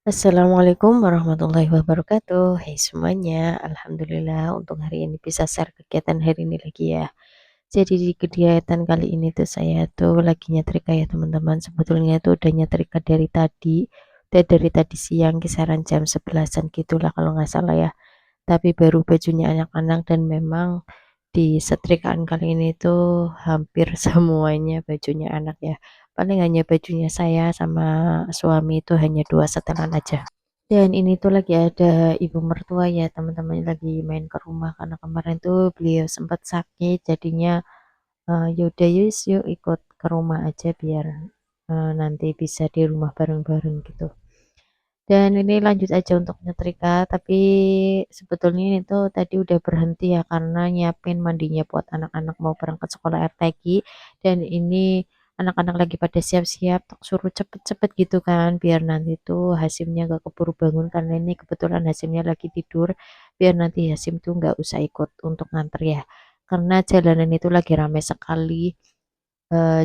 Assalamualaikum warahmatullahi wabarakatuh. Hai semuanya, alhamdulillah untuk hari ini bisa share kegiatan hari ini lagi ya. Jadi di kegiatan kali ini tuh saya tuh lagi nyetrika ya teman-teman. Sebetulnya tuh udah nyetrika dari tadi, udah dari tadi siang kisaran jam 11-an gitulah kalau nggak salah ya. Tapi baru bajunya anak-anak dan memang di setrikaan kali ini tuh hampir semuanya bajunya anak ya. Paling hanya bajunya saya sama suami itu hanya 2 setelan aja. Dan ini tuh lagi ada ibu mertua ya teman-teman lagi main ke rumah karena kemarin tuh beliau sempat sakit jadinya yaudah yuk ikut ke rumah aja biar nanti bisa di rumah bareng-bareng gitu. Dan ini lanjut aja untuk nyetrika, tapi sebetulnya ini tuh tadi udah berhenti ya karena nyiapin mandinya buat anak-anak mau berangkat sekolah RTG dan ini anak-anak lagi pada siap-siap, tak suruh cepet-cepet gitu kan biar nanti tuh Hasimnya gak keburu bangun karena ini kebetulan Hasimnya lagi tidur biar nanti Hasim tuh nggak usah ikut untuk nganter ya karena jalanan itu lagi ramai sekali.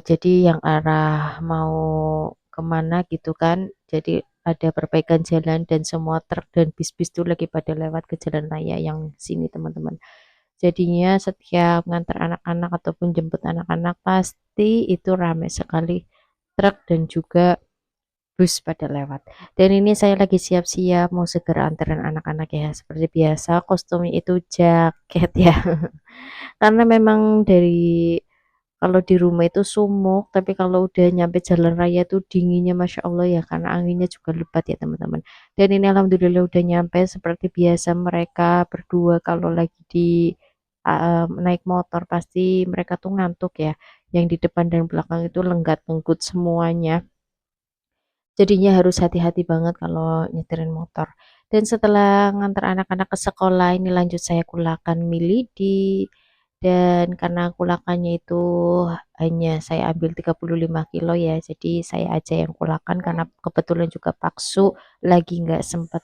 Jadi yang arah mau kemana gitu kan, jadi ada perbaikan jalan dan semua truk dan bis-bis tuh lagi pada lewat ke jalan raya yang sini teman-teman. Jadinya setiap ngantar anak-anak ataupun jemput anak-anak pasti itu ramai sekali truk dan juga bus pada lewat. Dan ini saya lagi siap-siap mau segera anterin anak-anak ya. Seperti biasa kostumnya itu jaket ya. Karena memang dari kalau di rumah itu sumuk, tapi kalau udah nyampe jalan raya tuh dinginnya Masya Allah ya, karena anginnya juga lebat ya teman-teman. Dan ini alhamdulillah udah nyampe seperti biasa mereka berdua kalau lagi di naik motor pasti mereka tuh ngantuk ya. Yang di depan dan belakang itu lenggat lenggut semuanya. Jadinya harus hati-hati banget kalau nyetirin motor. Dan setelah ngantar anak-anak ke sekolah, ini lanjut saya kulakan milidi. Dan karena kulakannya itu hanya saya ambil 35 kilo ya, jadi saya aja yang kulakan karena kebetulan juga paksu lagi nggak sempet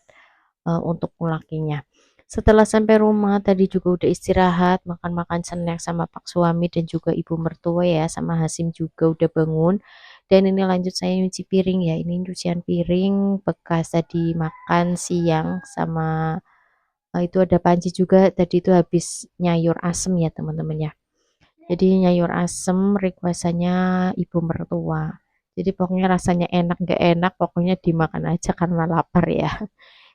untuk ngulakinya. Setelah sampai rumah tadi juga udah istirahat, makan-makan snack sama Pak suami dan juga ibu mertua ya, sama Hasim juga udah bangun. Dan ini lanjut saya nyuci piring ya, ini cucian piring bekas tadi makan siang sama itu ada panci juga tadi itu habis nyayur asem ya teman-teman ya. Jadi nyayur asem requestannya ibu mertua. Jadi pokoknya rasanya enak gak enak, pokoknya dimakan aja karena lapar ya.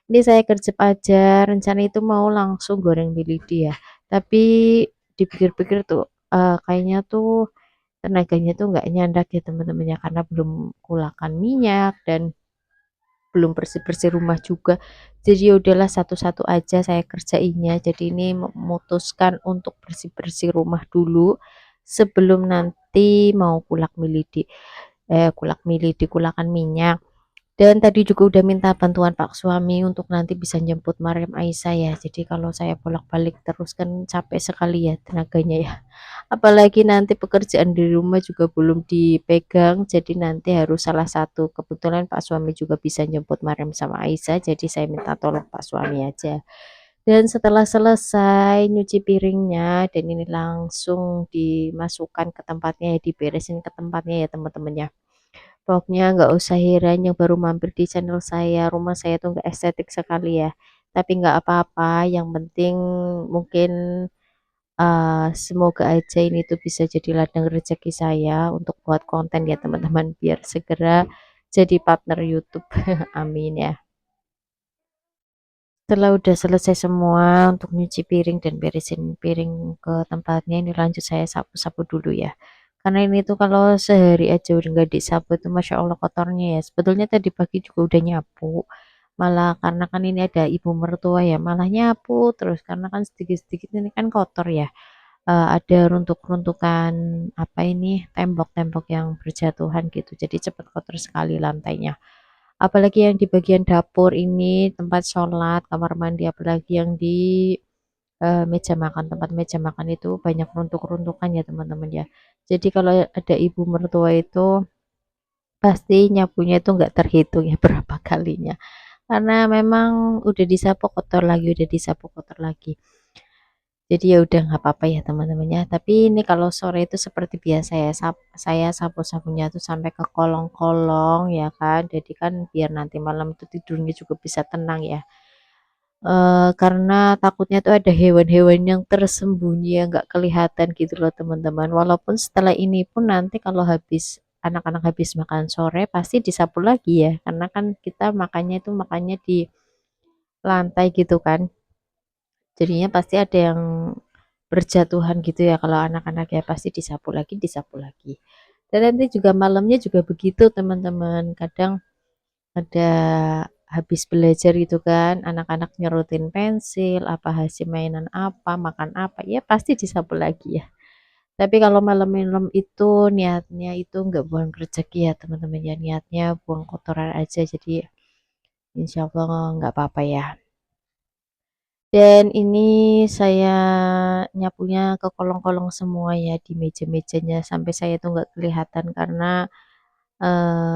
Ini saya gercep aja, rencana itu mau langsung goreng milidi ya. Tapi dipikir-pikir tuh kayaknya tuh tenaganya tuh nggak nyandak ya teman-teman ya karena belum kulakan minyak dan belum bersih-bersih rumah juga. Jadi ya udahlah satu-satu aja saya kerjainnya. Jadi ini memutuskan untuk bersih-bersih rumah dulu sebelum nanti mau kulak milidi, kulakan minyak. Dan tadi juga udah minta bantuan Pak suami untuk nanti bisa jemput Mariam Aisyah ya. Jadi kalau saya bolak-balik terus kan capek sekali ya tenaganya ya. Apalagi nanti pekerjaan di rumah juga belum dipegang, jadi nanti harus salah satu. Kebetulan Pak suami juga bisa jemput Mariam sama Aisyah, jadi saya minta tolong Pak suami aja. Dan setelah selesai nyuci piringnya dan ini langsung dimasukkan ke tempatnya ya, diberesin ke tempatnya ya teman-teman ya. Pokoknya nggak usah heran yang baru mampir di channel saya, rumah saya tuh nggak estetik sekali ya. Tapi nggak apa-apa, yang penting mungkin semoga aja ini tuh bisa jadi ladang rezeki saya untuk buat konten ya teman-teman, biar segera jadi partner YouTube. Amin ya. Setelah udah selesai semua untuk nyuci piring dan beresin piring ke tempatnya, ini lanjut saya sapu-sapu dulu ya. Karena ini tuh kalau sehari aja udah nggak disapu itu Masya Allah kotornya ya. Sebetulnya tadi pagi juga udah nyapu. Malah karena kan ini ada ibu mertua ya, malah nyapu terus karena kan sedikit-sedikit ini kan kotor ya. Ada runtuk-runtukan apa ini tembok-tembok yang berjatuhan gitu. Jadi cepat kotor sekali lantainya. Apalagi yang di bagian dapur ini, tempat sholat, kamar mandi, apalagi yang di meja makan, tempat meja makan itu banyak runtuk-runtukan ya teman-teman ya. Jadi kalau ada ibu mertua itu pasti nyapunya itu nggak terhitung ya berapa kalinya. Karena memang udah disapu kotor lagi, udah disapu kotor lagi. Jadi ya udah nggak apa-apa ya teman-teman ya. Tapi ini kalau sore itu seperti biasa ya, saya sapu-sapunya tuh sampai ke kolong-kolong ya kan. Jadi kan biar nanti malam itu tidurnya juga bisa tenang ya. Karena takutnya tuh ada hewan-hewan yang tersembunyi yang nggak kelihatan gitu loh teman-teman. Walaupun setelah ini pun nanti kalau anak-anak habis makan sore pasti disapu lagi ya. Karena kan kita makannya di lantai gitu kan. Jadinya pasti ada yang berjatuhan gitu ya kalau anak-anak ya pasti disapu lagi. Dan nanti juga malamnya juga begitu teman-teman. Kadang ada habis belajar gitu kan, anak-anak nyerutin pensil, apa hasil mainan apa, makan apa, ya pasti disapu lagi ya. Tapi kalau malam-malam itu niatnya itu nggak buang rezeki ya teman-teman ya, niatnya buang kotoran aja. Jadi insya Allah nggak apa-apa ya. Dan ini saya nyapunya ke kolong-kolong semua ya di meja-mejanya sampai saya tuh nggak kelihatan karena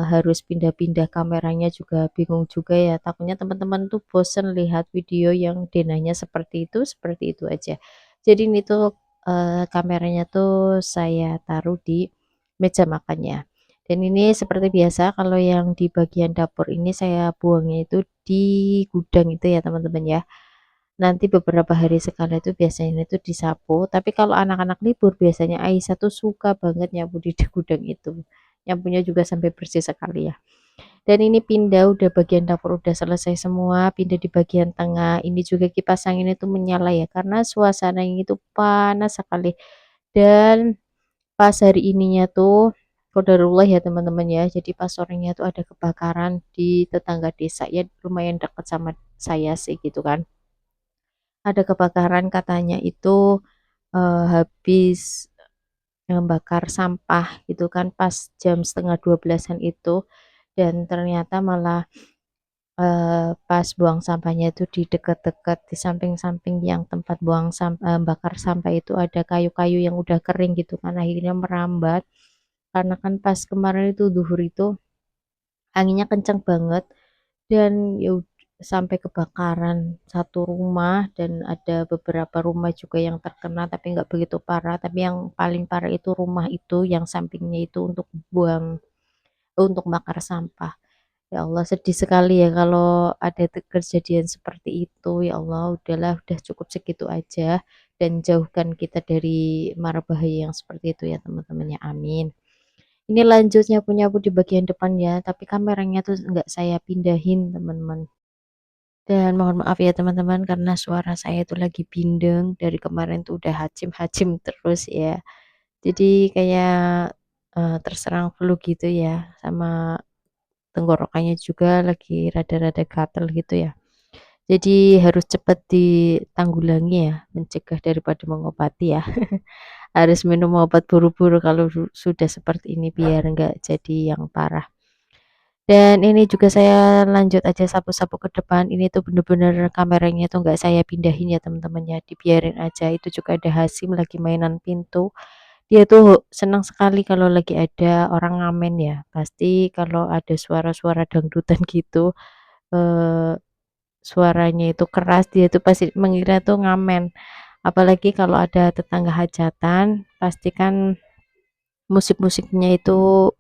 harus pindah-pindah kameranya juga bingung juga ya. Takutnya teman-teman tuh bosen lihat video yang denahnya seperti itu aja. Jadi ini tuh kameranya tuh saya taruh di meja makannya. Dan ini seperti biasa kalau yang di bagian dapur ini saya buangnya itu di gudang itu ya teman-teman ya. Nanti beberapa hari sekali itu biasanya itu disapu, tapi kalau anak-anak libur biasanya Aisyah tuh suka banget nyapu di gudang itu. Nyapunya juga sampai bersih sekali ya. Dan ini pindah udah bagian dapur udah selesai semua, pindah di bagian tengah. Ini juga kipas angin itu menyala ya karena suasananya itu panas sekali. Dan pas hari ininya tuh qadarullah ya teman-teman ya. Jadi pas sorenya tuh ada kebakaran di tetangga desa ya lumayan dekat sama saya sih gitu kan. Ada kebakaran katanya itu habis bakar sampah gitu kan pas jam setengah 12-an itu dan ternyata malah pas buang sampahnya itu di dekat-dekat di samping-samping yang tempat bakar sampah itu ada kayu-kayu yang udah kering gitu kan akhirnya merambat karena kan pas kemarin itu duhur itu anginnya kencang banget dan sampai kebakaran satu rumah dan ada beberapa rumah juga yang terkena tapi nggak begitu parah tapi yang paling parah itu rumah itu yang sampingnya itu untuk bakar sampah. Ya Allah sedih sekali ya kalau ada kejadian seperti itu. Ya Allah udahlah udah cukup segitu aja dan jauhkan kita dari mara bahaya yang seperti itu ya teman-teman ya amin. Ini lanjutnya punya aku di bagian depan ya, tapi kameranya tuh nggak saya pindahin teman-teman. Dan mohon maaf ya teman-teman karena suara saya itu lagi bindeng dari kemarin tuh udah hacim-hacim terus ya. Jadi kayak terserang flu gitu ya, sama tenggorokannya juga lagi rada-rada gatel gitu ya. Jadi harus cepat ditanggulangi ya, mencegah daripada mengobati ya. Harus minum obat buru-buru kalau sudah seperti ini biar nggak jadi yang parah. Dan ini juga saya lanjut aja sapu-sapu ke depan. Ini tuh bener-bener kameranya tuh nggak saya pindahin ya teman-teman ya, dibiarin aja. Itu juga ada Hasim lagi mainan pintu. Dia tuh senang sekali kalau lagi ada orang ngamen ya. Pasti kalau ada suara-suara dangdutan gitu, eh, suaranya itu keras, dia tuh pasti mengira tuh ngamen. Apalagi kalau ada tetangga hajatan, pastikan musik-musiknya itu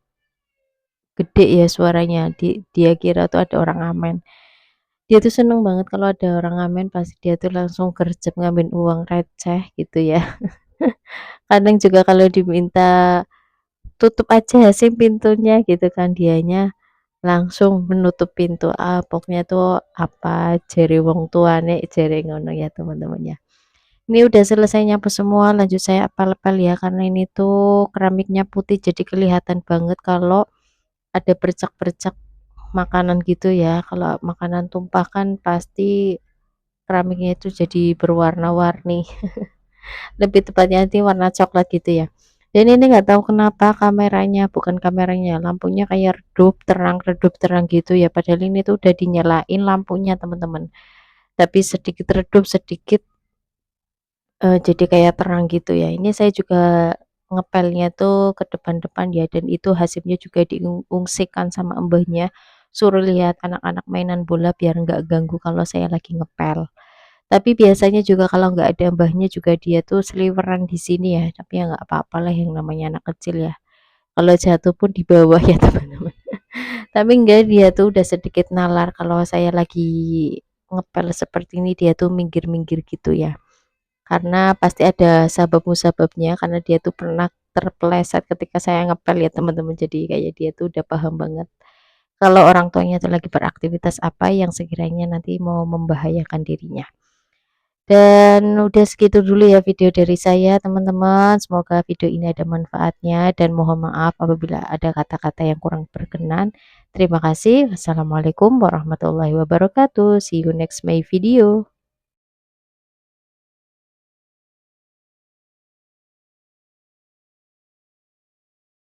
gede ya suaranya. Dia kira tuh ada orang ngamen. Dia tuh seneng banget kalau ada orang ngamen pasti dia tuh langsung gercep ngambil uang receh gitu ya. Kadang juga kalau diminta tutup aja sih pintunya gitu kan dianya langsung menutup pintu. Ah, pokoknya tuh apa jere wong tuane jere ngono ya teman-teman ya. Ini udah selesai nyapu semua, lanjut saya apel-apel ya karena ini tuh keramiknya putih jadi kelihatan banget kalau ada bercak-bercak makanan gitu ya. Kalau makanan tumpah kan pasti keramiknya itu jadi berwarna-warni. Lebih tepatnya nanti warna coklat gitu ya. Dan ini nggak tahu kenapa bukan kameranya, lampunya kayak redup terang gitu ya. Padahal ini tuh udah dinyalain lampunya teman-teman. Tapi sedikit redup, sedikit jadi kayak terang gitu ya. Ini saya juga ngepelnya tuh ke depan-depan ya dan itu hasilnya juga diungsikan sama mbahnya suruh lihat anak-anak mainan bola biar nggak ganggu kalau saya lagi ngepel. Tapi biasanya juga kalau nggak ada mbahnya juga dia tuh seliweran di sini ya, tapi ya nggak apa-apalah yang namanya anak kecil ya. Kalau jatuh pun di bawah ya teman-teman. Tapi enggak, dia tuh udah sedikit nalar kalau saya lagi ngepel seperti ini, dia tuh minggir-minggir gitu ya. Karena pasti ada sabab-musababnya, karena dia tuh pernah terpeleset ketika saya ngepel ya teman-teman. Jadi kayak dia tuh udah paham banget kalau orang tuanya tuh lagi beraktivitas apa yang sekiranya nanti mau membahayakan dirinya. Dan udah segitu dulu ya video dari saya teman-teman, semoga video ini ada manfaatnya dan mohon maaf apabila ada kata-kata yang kurang berkenan. Terima kasih. Wassalamualaikum warahmatullahi wabarakatuh. See you next my video.